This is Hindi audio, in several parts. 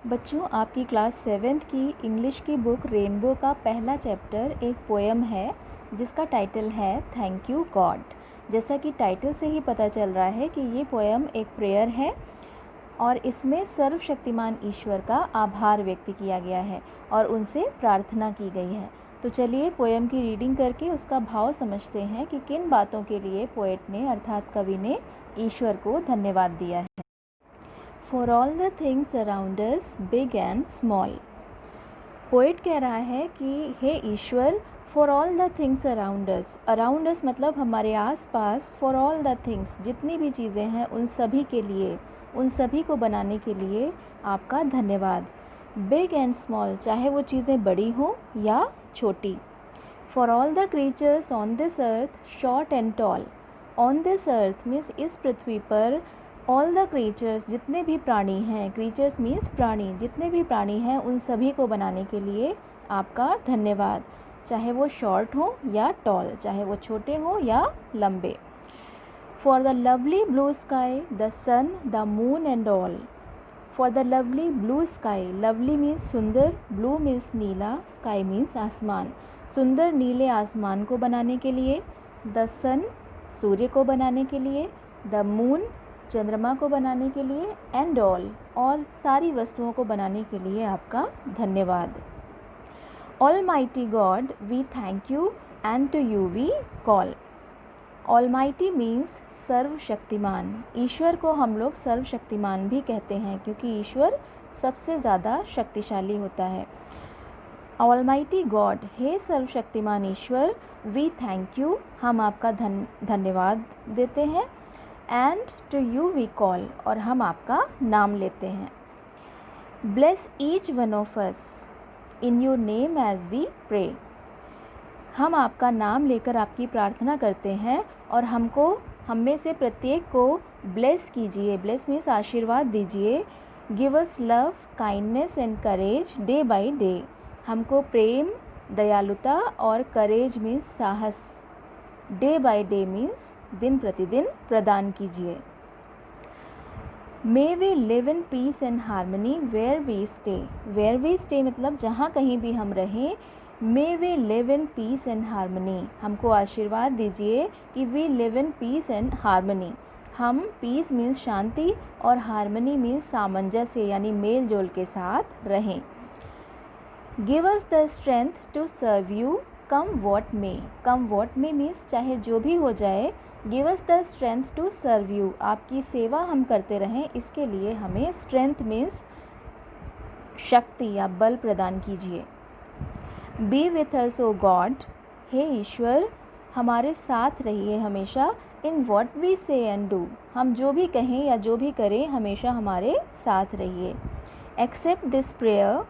बच्चों, आपकी क्लास 7th की इंग्लिश की बुक रेनबो का पहला चैप्टर एक पोएम है जिसका टाइटल है थैंक यू गॉड। जैसा कि टाइटल से ही पता चल रहा है कि ये पोएम एक प्रेयर है और इसमें सर्वशक्तिमान ईश्वर का आभार व्यक्त किया गया है और उनसे प्रार्थना की गई है। तो चलिए पोएम की रीडिंग करके उसका भाव समझते हैं कि किन बातों के लिए पोएट ने अर्थात कवि ने ईश्वर को धन्यवाद दिया है। For all the things around us, big and small. Poet कह रहा है कि हे ईश्वर, for all the things around us मतलब हमारे आसपास, for all the things जितनी भी चीज़ें हैं उन सभी के लिए, उन सभी को बनाने के लिए आपका धन्यवाद। Big and small चाहे वो चीज़ें बड़ी हो या छोटी। For all the creatures on this earth, short and tall. On this earth means इस पृथ्वी पर ऑल द क्रीचर्स जितने भी प्राणी हैं, क्रीचर्स मीन्स प्राणी, जितने भी प्राणी हैं उन सभी को बनाने के लिए आपका धन्यवाद, चाहे वो शॉर्ट हो या टॉल, चाहे वो छोटे हो या लंबे। For the lovely blue sky, the sun, the moon and all. For the lovely blue sky, lovely means सुंदर, ब्लू मीन्स नीला, स्काई मीन्स आसमान, सुंदर नीले आसमान को बनाने के लिए, द सन सूर्य को बनाने के लिए, द मून चंद्रमा को बनाने के लिए, एंड ऑल और सारी वस्तुओं को बनाने के लिए आपका धन्यवाद। Almighty God we thank you and to you we call. Almighty means सर्वशक्तिमान। ईश्वर को हम लोग सर्वशक्तिमान भी कहते हैं क्योंकि ईश्वर सबसे ज़्यादा शक्तिशाली होता है। ऑलमाइटी गॉड, हे सर्वशक्तिमान ईश्वर, वी थैंक यू हम आपका धन्यवाद देते हैं, and to you we call और हम आपका नाम लेते हैं। Bless each one of us in your name as we pray. हम आपका नाम लेकर आपकी प्रार्थना करते हैं और हम में से प्रत्येक को ब्लेस कीजिए। ब्लेस मीन्स आशीर्वाद दीजिए। Give us love, kindness and courage day by day. हमको प्रेम, दयालुता और करेज मीन्स साहस, डे बाय डे मीन्स दिन प्रतिदिन प्रदान कीजिए। May we live in peace and harmony where we stay. Where we stay मतलब जहाँ कहीं भी हम रहें। May we live in peace and harmony, हमको आशीर्वाद दीजिए कि we live in peace and harmony. हम पीस मीन्स शांति और हारमनी मीन्स सामंजस्य यानी मेल जोल के साथ रहें। Give us the strength to serve you come what may. Come what may means चाहे जो भी हो जाए, give us the strength to serve you, आपकी सेवा हम करते रहें, इसके लिए हमें स्ट्रेंथ मीन्स शक्ति या बल प्रदान कीजिए। Be with us O God, हे ईश्वर हमारे साथ रहिए हमेशा। In what we say and do, हम जो भी कहें या जो भी करें हमेशा हमारे साथ रहिए। एक्सेप्ट दिस प्रेयर,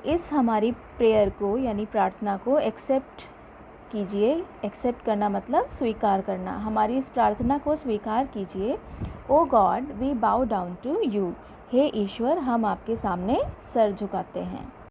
इस हमारी प्रेयर को यानी प्रार्थना को एक्सेप्ट कीजिए। एक्सेप्ट करना मतलब स्वीकार करना, हमारी इस प्रार्थना को स्वीकार कीजिए। O God we bow down to you, हे ईश्वर हम आपके सामने सर झुकाते हैं।